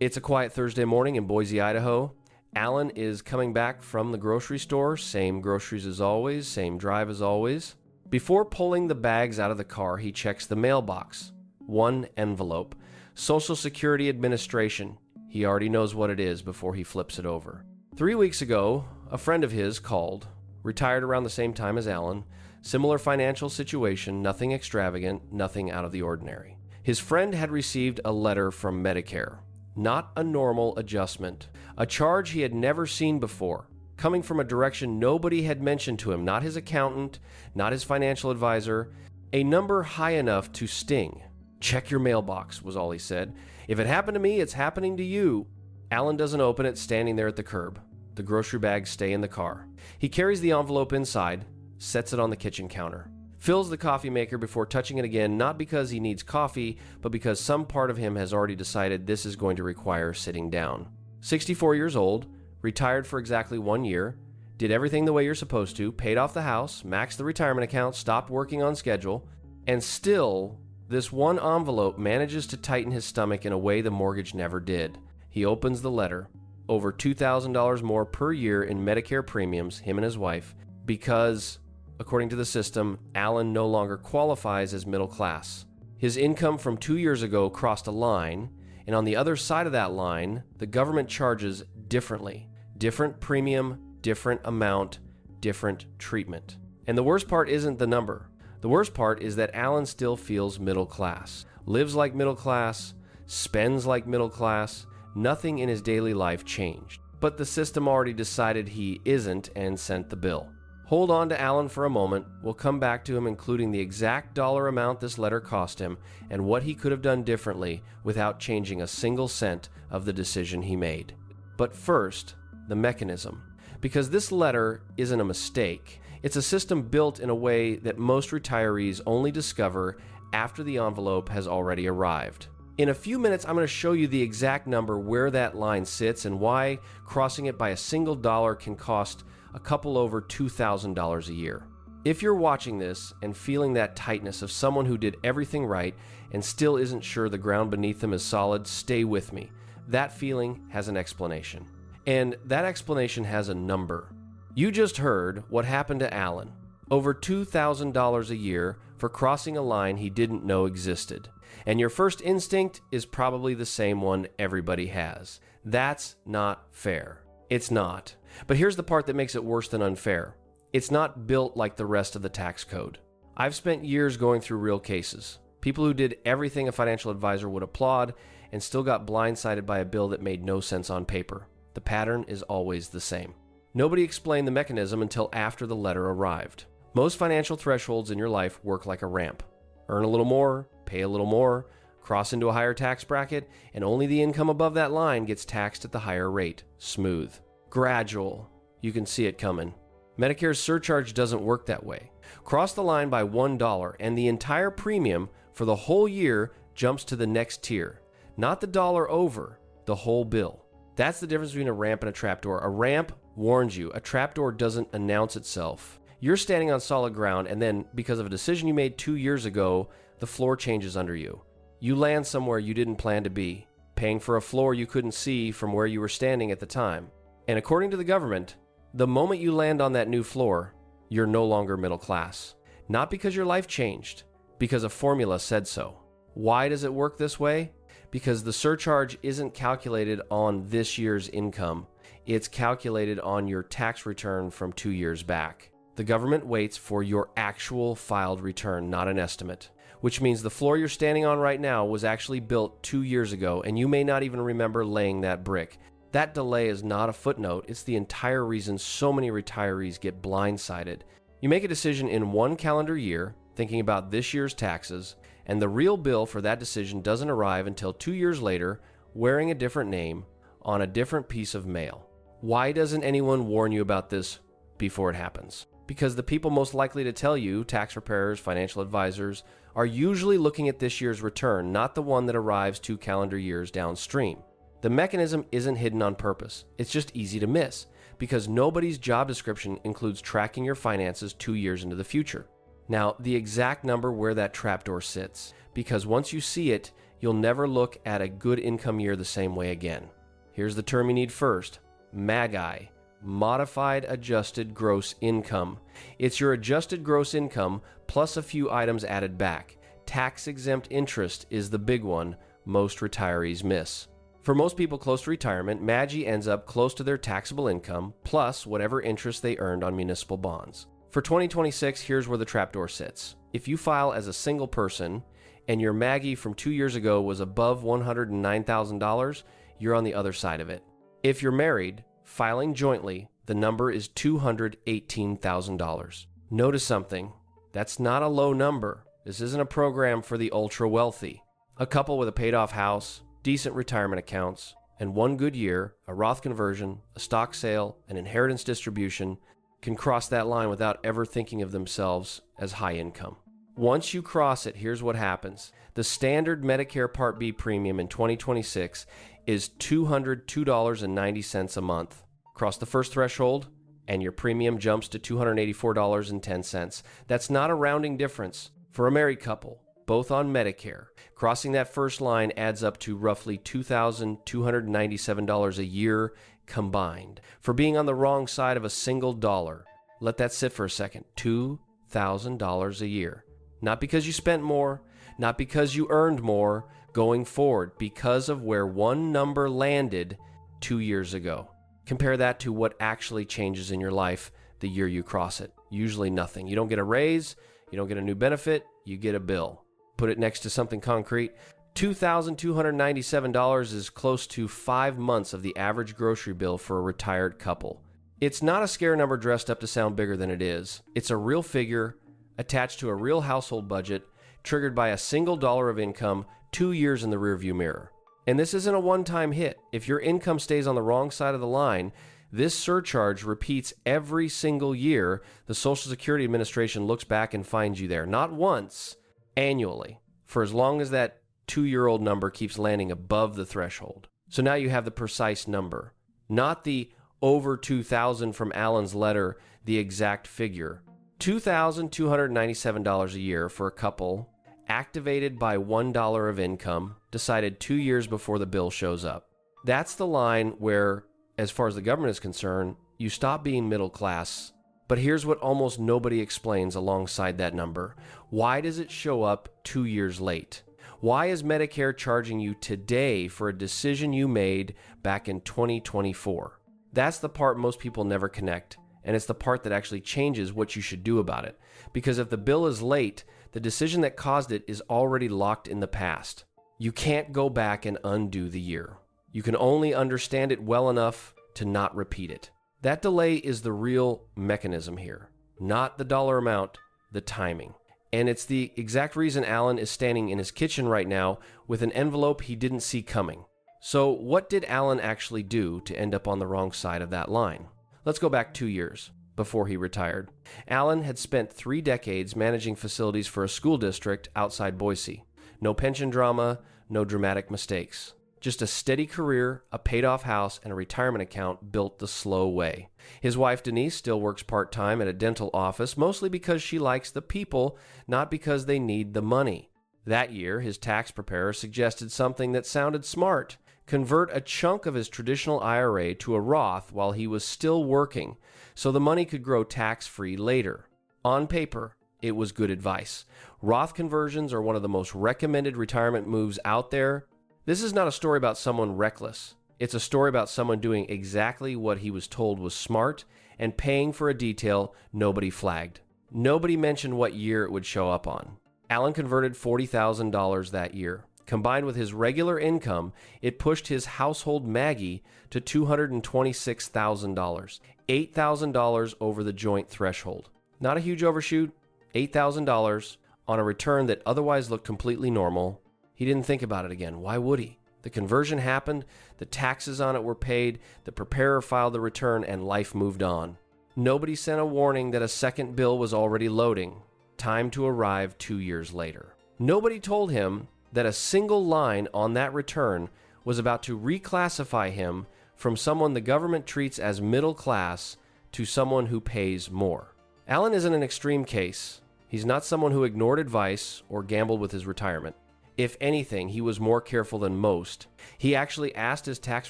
It's a quiet Thursday morning in Boise, Idaho. Allan is coming back from the grocery store. Same groceries as always, same drive as always. Before pulling the bags out of the car, he checks the mailbox. One envelope. Social Security Administration. He already knows what it is before he flips it over. 3 weeks ago, a friend of his called, retired around the same time as Allan. Similar financial situation, nothing extravagant, nothing out of the ordinary. His friend had received a letter from Medicare. Not a normal adjustment. A charge he had never seen before, coming from a direction nobody had mentioned to him, not his accountant, not his financial advisor. A number high enough to sting. Check your mailbox, was all he said. If it happened to me, it's happening to you. Allan doesn't open it, standing there at the curb. The grocery bags stay in the car. He carries the envelope inside, sets it on the kitchen counter. Fills the coffee maker before touching it again, not because he needs coffee, but because some part of him has already decided this is going to require sitting down. 64 years old, retired for exactly 1 year, did everything the way you're supposed to, paid off the house, maxed the retirement account, stopped working on schedule, and still, this one envelope manages to tighten his stomach in a way the mortgage never did. He opens the letter. Over $2,000 more per year in Medicare premiums, him and his wife, because, according to the system, Allan no longer qualifies as middle class. His income from 2 years ago crossed a line, and on the other side of that line, the government charges differently. Different premium, different amount, different treatment. And the worst part isn't the number. The worst part is that Allan still feels middle class, lives like middle class, spends like middle class. Nothing in his daily life changed. But the system already decided he isn't and sent the bill. Hold on to Allan for a moment. We'll come back to him, including the exact dollar amount this letter cost him and what he could have done differently without changing a single cent of the decision he made. But first, the mechanism. Because this letter isn't a mistake. It's a system built in a way that most retirees only discover after the envelope has already arrived. In a few minutes, I'm going to show you the exact number where that line sits and why crossing it by a single dollar can cost a couple over $2,000 a year. If you're watching this and feeling that tightness of someone who did everything right and still isn't sure the ground beneath them is solid, stay with me. That feeling has an explanation. And that explanation has a number. You just heard what happened to Allan. Over $2,000 a year for crossing a line he didn't know existed. And your first instinct is probably the same one everybody has. That's not fair. It's not. But here's the part that makes it worse than unfair. It's not built like the rest of the tax code. I've spent years going through real cases. People who did everything a financial advisor would applaud and still got blindsided by a bill that made no sense on paper. The pattern is always the same. Nobody explained the mechanism until after the letter arrived. Most financial thresholds in your life work like a ramp. Earn a little more, pay a little more, cross into a higher tax bracket, and only the income above that line gets taxed at the higher rate. Smooth. Gradual. You can see it coming. Medicare's surcharge doesn't work that way. Cross the line by $1 and the entire premium for the whole year jumps to the next tier. Not the dollar over, the whole bill. That's the difference between a ramp and a trapdoor. A ramp warns you. A trapdoor doesn't announce itself. You're standing on solid ground, and then, because of a decision you made 2 years ago, the floor changes under you. You land somewhere you didn't plan to be, paying for a floor you couldn't see from where you were standing at the time. And according to the government, the moment you land on that new floor, you're no longer middle class. Not because your life changed, because a formula said so. Why does it work this way? Because the surcharge isn't calculated on this year's income. It's calculated on your tax return from 2 years back. The government waits for your actual filed return, not an estimate, which means the floor you're standing on right now was actually built 2 years ago, and you may not even remember laying that brick. That delay is not a footnote. It's the entire reason so many retirees get blindsided. You make a decision in 1 calendar year, thinking about this year's taxes, and the real bill for that decision doesn't arrive until 2 years later, wearing a different name, on a different piece of mail. Why doesn't anyone warn you about this before it happens? Because the people most likely to tell you, tax preparers, financial advisors, are usually looking at this year's return, not the one that arrives 2 calendar years downstream. The mechanism isn't hidden on purpose. It's just easy to miss, because nobody's job description includes tracking your finances 2 years into the future. Now, the exact number where that trapdoor sits, because once you see it, you'll never look at a good income year the same way again. Here's the term you need first: MAGI, Modified Adjusted Gross Income. It's your adjusted gross income plus a few items added back. Tax-exempt interest is the big one most retirees miss. For most people close to retirement, MAGI ends up close to their taxable income plus whatever interest they earned on municipal bonds. For 2026, here's where the trapdoor sits. If you file as a single person and your MAGI from 2 years ago was above $109,000, you're on the other side of it. If you're married, filing jointly, the number is $218,000. Notice something. That's not a low number. This isn't a program for the ultra wealthy. A couple with a paid-off house, decent retirement accounts, and one good year, a Roth conversion, a stock sale, an inheritance distribution, can cross that line without ever thinking of themselves as high income. Once you cross it, here's what happens. The standard Medicare Part B premium in 2026 is $202.90 a month. Cross the first threshold, and your premium jumps to $284.10. That's not a rounding difference. For a married couple, both on Medicare, crossing that first line adds up to roughly $2,297 a year combined. For being on the wrong side of a single dollar, let that sit for a second. $2,000 a year. Not because you spent more, not because you earned more going forward, because of where one number landed 2 years ago. Compare that to what actually changes in your life the year you cross it. Usually nothing. You don't get a raise, you don't get a new benefit, you get a bill. Put it next to something concrete. $2,297 is close to 5 months of the average grocery bill for a retired couple. It's not a scare number dressed up to sound bigger than it is. It's a real figure attached to a real household budget, triggered by a single dollar of income 2 years in the rearview mirror. And this isn't a one-time hit. If your income stays on the wrong side of the line, this surcharge repeats every single year the Social Security Administration looks back and finds you there. Not once, annually, for as long as that 2-year-old number keeps landing above the threshold. So now you have the precise number, not the over 2,000 from Allan's letter, the exact figure. $2,297 a year for a couple, activated by $1 of income, decided 2 years before the bill shows up. That's the line where, as far as the government is concerned, you stop being middle class. But here's what almost nobody explains alongside that number. Why does it show up 2 years late? Why is Medicare charging you today for a decision you made back in 2024? That's the part most people never connect, and it's the part that actually changes what you should do about it. Because if the bill is late, the decision that caused it is already locked in the past. You can't go back and undo the year. You can only understand it well enough to not repeat it. That delay is the real mechanism here, not the dollar amount, the timing. And it's the exact reason Allan is standing in his kitchen right now with an envelope he didn't see coming. So what did Allan actually do to end up on the wrong side of that line? Let's go back 2 years before he retired. Allan had spent 3 decades managing facilities for a school district outside Boise. No pension drama, no dramatic mistakes. Just a steady career, a paid-off house, and a retirement account built the slow way. His wife, Denise, still works part-time at a dental office, mostly because she likes the people, not because they need the money. That year, his tax preparer suggested something that sounded smart. Convert a chunk of his traditional IRA to a Roth while he was still working, so the money could grow tax-free later. On paper, it was good advice. Roth conversions are one of the most recommended retirement moves out there. This is not a story about someone reckless. It's a story about someone doing exactly what he was told was smart and paying for a detail nobody flagged. Nobody mentioned what year it would show up on. Allan converted $40,000 that year. Combined with his regular income, it pushed his household MAGI to $226,000, $8,000 over the joint threshold. Not a huge overshoot, $8,000 on a return that otherwise looked completely normal. He didn't think about it again. Why would he? The conversion happened, the taxes on it were paid, the preparer filed the return, and life moved on. Nobody sent a warning that a second bill was already loading, time to arrive 2 years later. Nobody told him that a single line on that return was about to reclassify him from someone the government treats as middle class to someone who pays more. Allan isn't an extreme case. He's not someone who ignored advice or gambled with his retirement. If anything, he was more careful than most. He actually asked his tax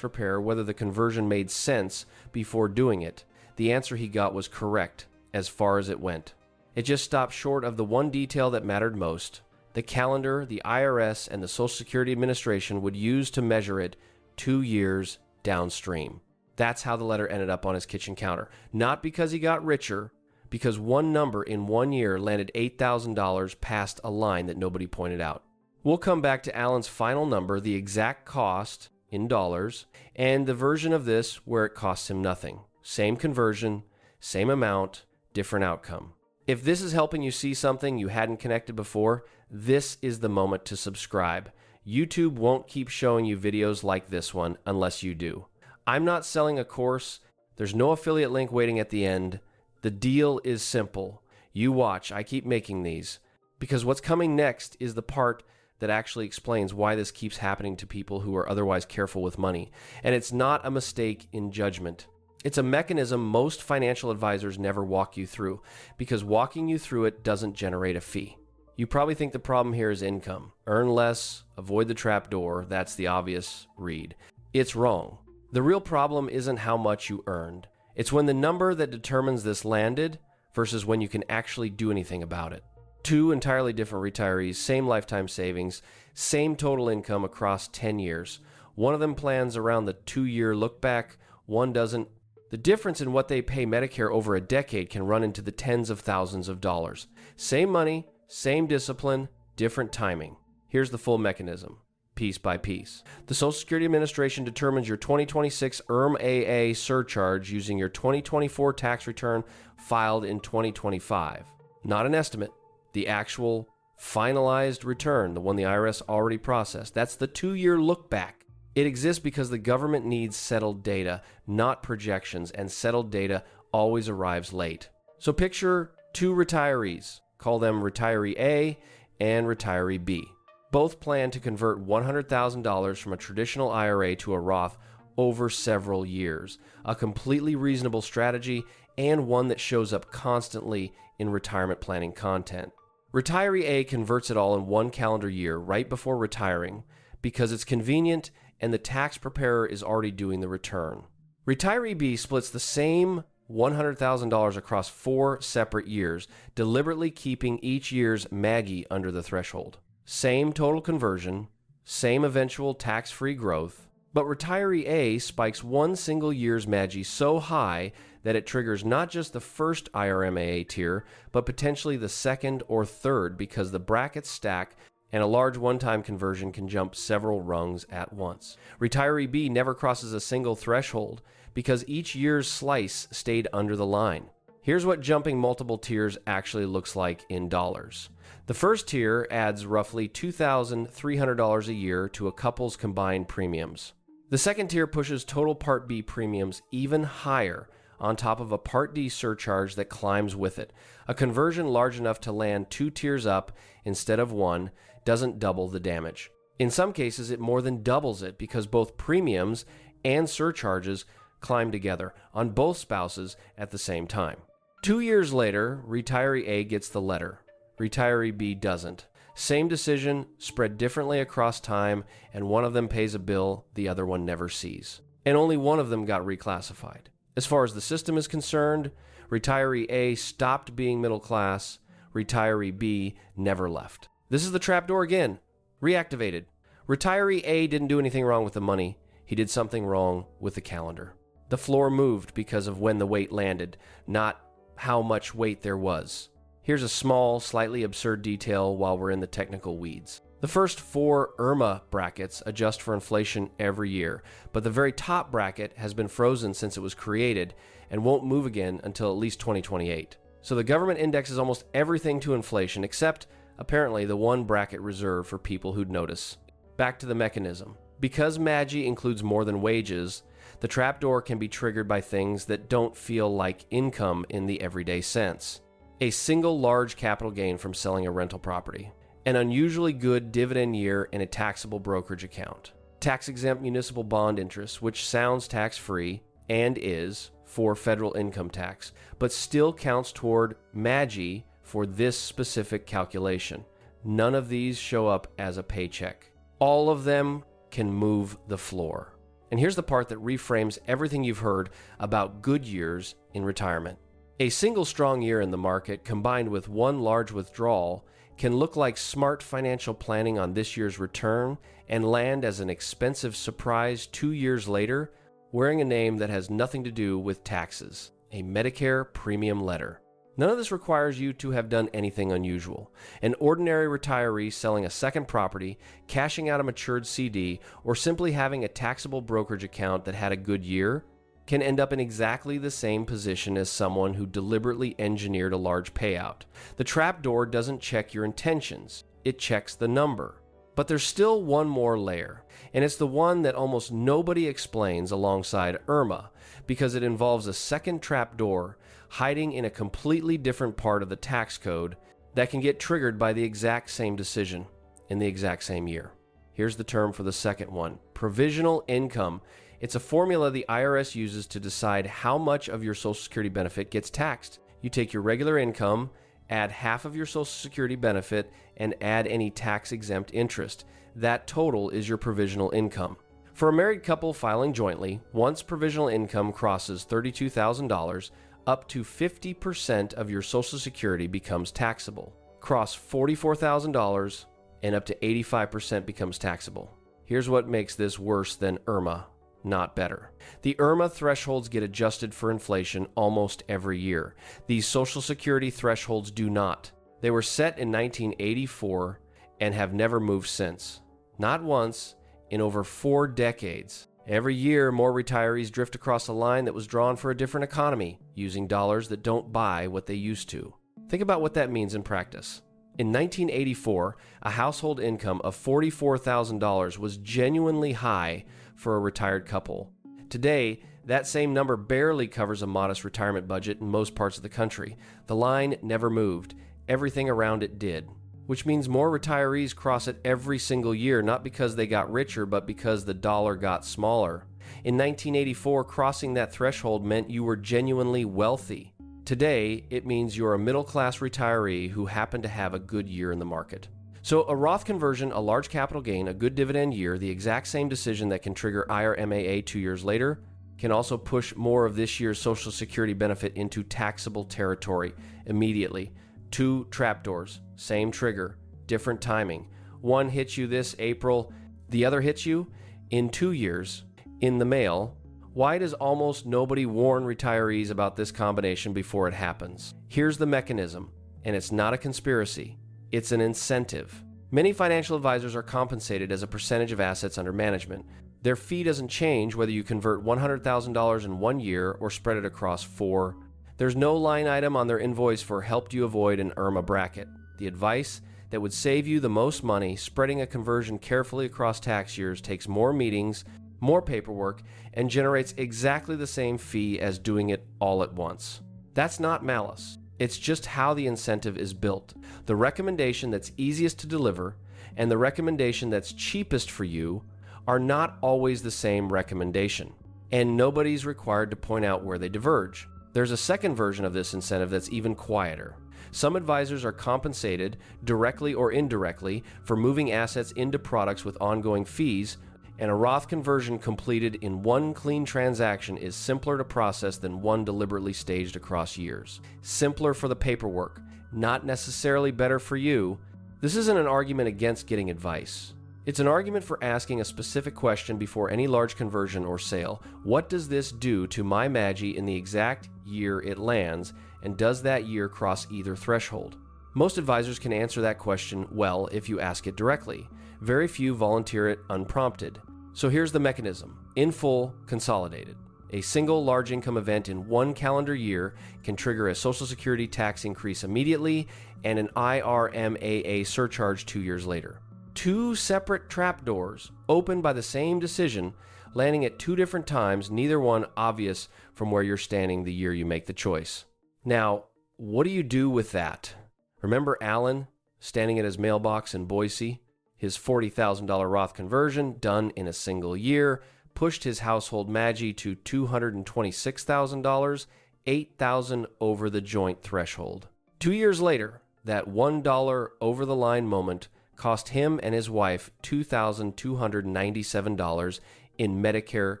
preparer whether the conversion made sense before doing it. The answer he got was correct, as far as it went. It just stopped short of the one detail that mattered most: the calendar the IRS and the Social Security Administration would use to measure it 2 years downstream. That's how the letter ended up on his kitchen counter. Not because he got richer, because one number in 1 year landed $8,000 past a line that nobody pointed out. We'll come back to Allan's final number, the exact cost in dollars, and the version of this where it costs him nothing. Same conversion, same amount, different outcome. If this is helping you see something you hadn't connected before, this is the moment to subscribe. YouTube won't keep showing you videos like this one unless you do. I'm not selling a course. There's no affiliate link waiting at the end. The deal is simple. You watch. I keep making these, because what's coming next is the part that actually explains why this keeps happening to people who are otherwise careful with money. And it's not a mistake in judgment. It's a mechanism most financial advisors never walk you through, because walking you through it doesn't generate a fee. You probably think the problem here is income. Earn less, avoid the trapdoor. That's the obvious read. It's wrong. The real problem isn't how much you earned. It's when the number that determines this landed versus when you can actually do anything about it. Two entirely different retirees, same lifetime savings, same total income across 10 years. One of them plans around the 2-year look back, one doesn't. The difference in what they pay Medicare over a decade can run into the tens of thousands of dollars. Same money, same discipline, different timing. Here's the full mechanism, piece by piece. The Social Security Administration determines your 2026 AA surcharge using your 2024 tax return filed in 2025. Not an estimate, the actual finalized return, the one the IRS already processed. That's the 2-year look back. It exists because the government needs settled data, not projections, and settled data always arrives late. So picture two retirees. Call them Retiree A and Retiree B. Both plan to convert $100,000 from a traditional IRA to a Roth over several years. A completely reasonable strategy, and one that shows up constantly in retirement planning content. Retiree A converts it all in 1 calendar year right before retiring because it's convenient and the tax preparer is already doing the return. Retiree B splits the same $100,000 across 4 separate years, deliberately keeping each year's Maggie under the threshold. Same total conversion, same eventual tax-free growth, but Retiree A spikes one single year's Maggie so high that it triggers not just the first IRMAA tier, but potentially the second or third, because the brackets stack and a large one-time conversion can jump several rungs at once. Retiree B never crosses a single threshold because each year's slice stayed under the line. Here's what jumping multiple tiers actually looks like in dollars. The first tier adds roughly $2,300 a year to a couple's combined premiums. The second tier pushes total Part B premiums even higher on top of a Part D surcharge that climbs with it. A conversion large enough to land 2 tiers up instead of 1 doesn't double the damage. In some cases, it more than doubles it because both premiums and surcharges climb together on both spouses at the same time. 2 years later, Retiree A gets the letter. Retiree B doesn't. Same decision, spread differently across time, and one of them pays a bill the other one never sees. And only one of them got reclassified. As far as the system is concerned, Retiree A stopped being middle class. Retiree B never left. This is the trapdoor again, reactivated. Retiree A didn't do anything wrong with the money. He did something wrong with the calendar. The floor moved because of when the weight landed, not how much weight there was. Here's a small, slightly absurd detail while we're in the technical weeds. The first 4 IRMA brackets adjust for inflation every year, but the very top bracket has been frozen since it was created and won't move again until at least 2028. So the government indexes almost everything to inflation except, apparently, the one bracket reserved for people who'd notice. Back to the mechanism. Because MAGI includes more than wages, the trapdoor can be triggered by things that don't feel like income in the everyday sense. A single large capital gain from selling a rental property, an unusually good dividend year in a taxable brokerage account, tax-exempt municipal bond interest, which sounds tax-free and is for federal income tax, but still counts toward MAGI for this specific calculation. None of these show up as a paycheck. All of them can move the floor. And here's the part that reframes everything you've heard about good years in retirement. A single strong year in the market combined with one large withdrawal can look like smart financial planning on this year's return and land as an expensive surprise 2 years later, wearing a name that has nothing to do with taxes, a Medicare premium letter. None of this requires you to have done anything unusual. An ordinary retiree selling a second property, cashing out a matured CD, or simply having a taxable brokerage account that had a good year can end up in exactly the same position as someone who deliberately engineered a large payout. The trapdoor doesn't check your intentions, it checks the number. But there's still one more layer, and it's the one that almost nobody explains alongside IRMA, because it involves a second trapdoor hiding in a completely different part of the tax code that can get triggered by the exact same decision in the exact same year. Here's the term for the second one: provisional income. It's a formula the IRS uses to decide how much of your Social Security benefit gets taxed. You take your regular income, add half of your Social Security benefit, and add any tax-exempt interest. That total is your provisional income. For a married couple filing jointly, once provisional income crosses $32,000, up to 50% of your Social Security becomes taxable. Cross $44,000, and up to 85% becomes taxable. Here's what makes this worse than IRMA, not better. The IRMA thresholds get adjusted for inflation almost every year. These Social Security thresholds do not. They were set in 1984 and have never moved since. Not once in over 4 decades. Every year, more retirees drift across a line that was drawn for a different economy, using dollars that don't buy what they used to. Think about what that means in practice. In 1984, a household income of $44,000 was genuinely high for a retired couple. Today, that same number barely covers a modest retirement budget in most parts of the country. The line never moved. Everything around it did. Which means more retirees cross it every single year, not because they got richer, but because the dollar got smaller. In 1984, crossing that threshold meant you were genuinely wealthy. Today, it means you're a middle-class retiree who happened to have a good year in the market. So a Roth conversion, a large capital gain, a good dividend year, the exact same decision that can trigger IRMAA 2 years later, can also push more of this year's Social Security benefit into taxable territory immediately. 2 trapdoors, same trigger, different timing. One hits you this April, the other hits you in 2 years in the mail. Why does almost nobody warn retirees about this combination before it happens? Here's the mechanism, and it's not a conspiracy. It's an incentive. Many financial advisors are compensated as a percentage of assets under management. Their fee doesn't change whether you convert $100,000 in 1 year or spread it across 4. There's no line item on their invoice for helped you avoid an IRMA bracket. The advice that would save you the most money, spreading a conversion carefully across tax years, takes more meetings, more paperwork, and generates exactly the same fee as doing it all at once. That's not malice. It's just how the incentive is built. The recommendation that's easiest to deliver and the recommendation that's cheapest for you are not always the same recommendation, and nobody's required to point out where they diverge. There's a second version of this incentive that's even quieter. Some advisors are compensated, directly or indirectly, for moving assets into products with ongoing fees, and a Roth conversion completed in one clean transaction is simpler to process than one deliberately staged across years. Simpler for the paperwork, not necessarily better for you. This isn't an argument against getting advice. It's an argument for asking a specific question before any large conversion or sale. What does this do to my Maggie in the exact year it lands, and does that year cross either threshold? Most advisors can answer that question well if you ask it directly. Very few volunteer it unprompted. So here's the mechanism. In full, consolidated. A single large income event in 1 calendar year can trigger a Social Security tax increase immediately and an IRMAA surcharge 2 years later. 2 separate trapdoors, opened by the same decision, landing at 2 different times, neither one obvious from where you're standing the year you make the choice. Now, what do you do with that? Remember Allan standing at his mailbox in Boise? His $40,000 Roth conversion, done in a single year, pushed his household Maggie to $226,000, $8,000 over the joint threshold. 2 years later, that $1 over-the-line moment cost him and his wife $2,297 in Medicare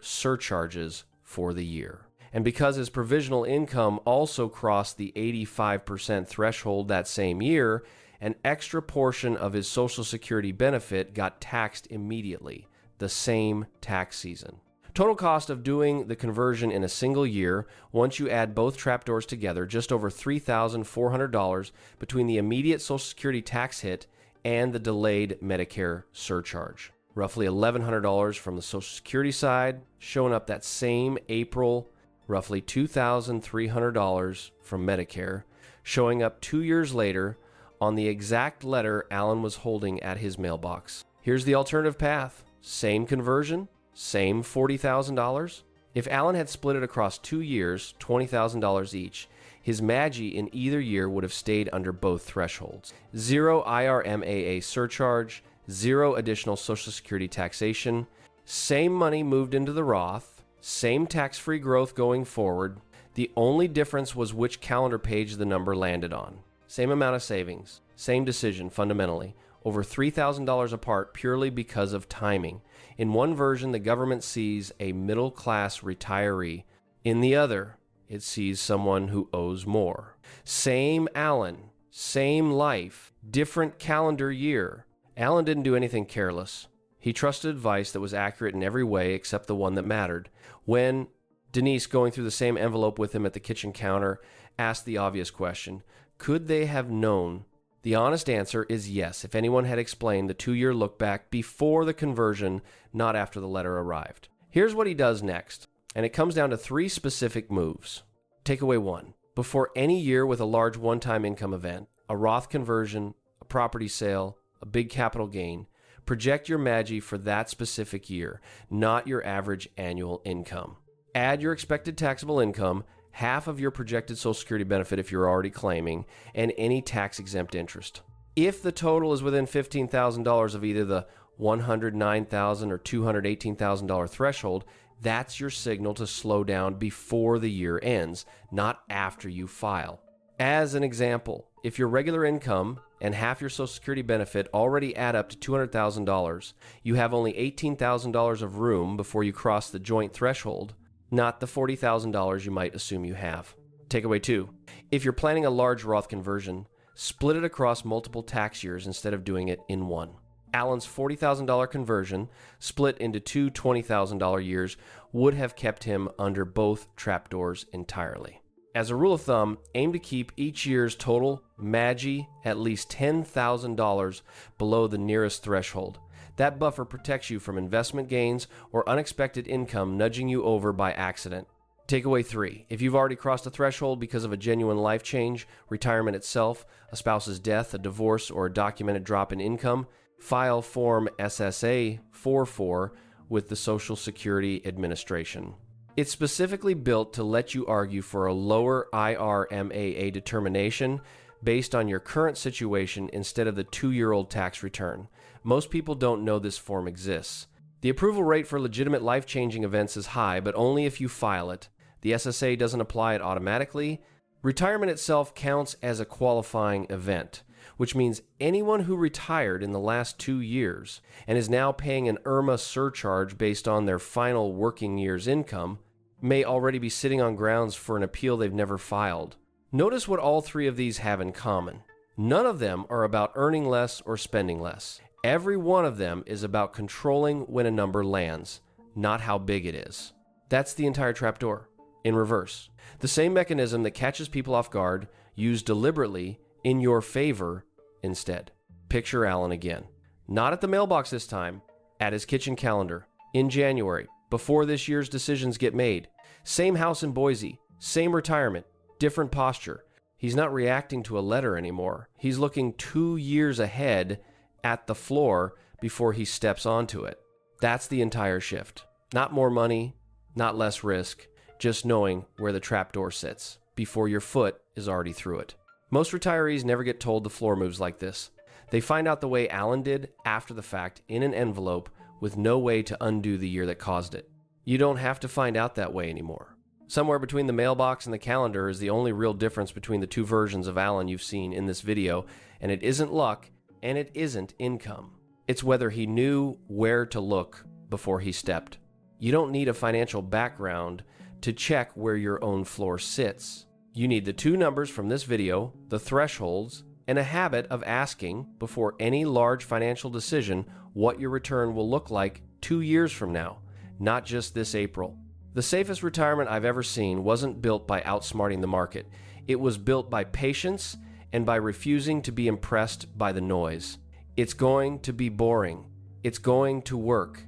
surcharges for the year. And because his provisional income also crossed the 85% threshold that same year, an extra portion of his Social Security benefit got taxed immediately, the same tax season. Total cost of doing the conversion in a single year, once you add both trapdoors together, just over $3,400 between the immediate Social Security tax hit and the delayed Medicare surcharge. Roughly $1,100 from the Social Security side, showing up that same April, roughly $2,300 from Medicare, showing up 2 years later on the exact letter Allan was holding at his mailbox. Here's the alternative path. Same conversion, same $40,000. If Allan had split it across 2 years, $20,000 each, his MAGI in either year would have stayed under both thresholds. Zero IRMAA surcharge, zero additional Social Security taxation, same money moved into the Roth, same tax-free growth going forward. The only difference was which calendar page the number landed on. Same amount of savings, same decision fundamentally, over $3,000 apart purely because of timing. In one version, the government sees a middle-class retiree. In the other, it sees someone who owes more. Same Allan, same life, different calendar year. Allan didn't do anything careless. He trusted advice that was accurate in every way except the one that mattered. When Denise, going through the same envelope with him at the kitchen counter, asked the obvious question, could they have known? The honest answer is yes, if anyone had explained the 2-year look back before the conversion, not after the letter arrived. Here's what he does next, and it comes down to 3 specific moves. Takeaway 1. Before any year with a large one-time income event, a Roth conversion, a property sale, a big capital gain, project your MAGI for that specific year, not your average annual income. Add your expected taxable income, half of your projected Social Security benefit if you're already claiming, and any tax-exempt interest. If the total is within $15,000 of either the $109,000 or $218,000 threshold, that's your signal to slow down before the year ends, not after you file. As an example, if your regular income and half your Social Security benefit already add up to $200,000, you have only $18,000 of room before you cross the joint threshold, not the $40,000 you might assume you have. Takeaway 2. If you're planning a large Roth conversion, split it across multiple tax years instead of doing it in one. Allan's $40,000 conversion, split into 2 $20,000 years, would have kept him under both trapdoors entirely. As a rule of thumb, aim to keep each year's total MAGI at least $10,000 below the nearest threshold. That buffer protects you from investment gains or unexpected income nudging you over by accident. Takeaway 3. If you've already crossed a threshold because of a genuine life change, retirement itself, a spouse's death, a divorce, or a documented drop in income, file Form SSA 44 with the Social Security Administration. It's specifically built to let you argue for a lower IRMAA determination based on your current situation instead of the 2-year-old tax return. Most people don't know this form exists. The approval rate for legitimate life-changing events is high, but only if you file it. The SSA doesn't apply it automatically. Retirement itself counts as a qualifying event, which means anyone who retired in the last 2 years and is now paying an IRMA surcharge based on their final working year's income may already be sitting on grounds for an appeal they've never filed. Notice what all 3 of these have in common. None of them are about earning less or spending less. Every one of them is about controlling when a number lands, not how big it is. That's the entire trapdoor, in reverse. The same mechanism that catches people off guard, used deliberately in your favor instead. Picture Allan again. Not at the mailbox this time, at his kitchen calendar, in January, before this year's decisions get made. Same house in Boise, same retirement, different posture. He's not reacting to a letter anymore. He's looking 2 years ahead at the floor before he steps onto it. That's the entire shift. Not more money, not less risk, just knowing where the trapdoor sits before your foot is already through it. Most retirees never get told the floor moves like this. They find out the way Allan did after the fact in an envelope with no way to undo the year that caused it. You don't have to find out that way anymore. Somewhere between the mailbox and the calendar is the only real difference between the two versions of Allan you've seen in this video, and it isn't luck, and it isn't income. It's whether he knew where to look before he stepped. You don't need a financial background to check where your own floor sits. You need the two numbers from this video, the thresholds, and a habit of asking before any large financial decision what your return will look like 2 years from now, not just this April. The safest retirement I've ever seen wasn't built by outsmarting the market. It was built by patience and by refusing to be impressed by the noise. It's going to be boring. It's going to work.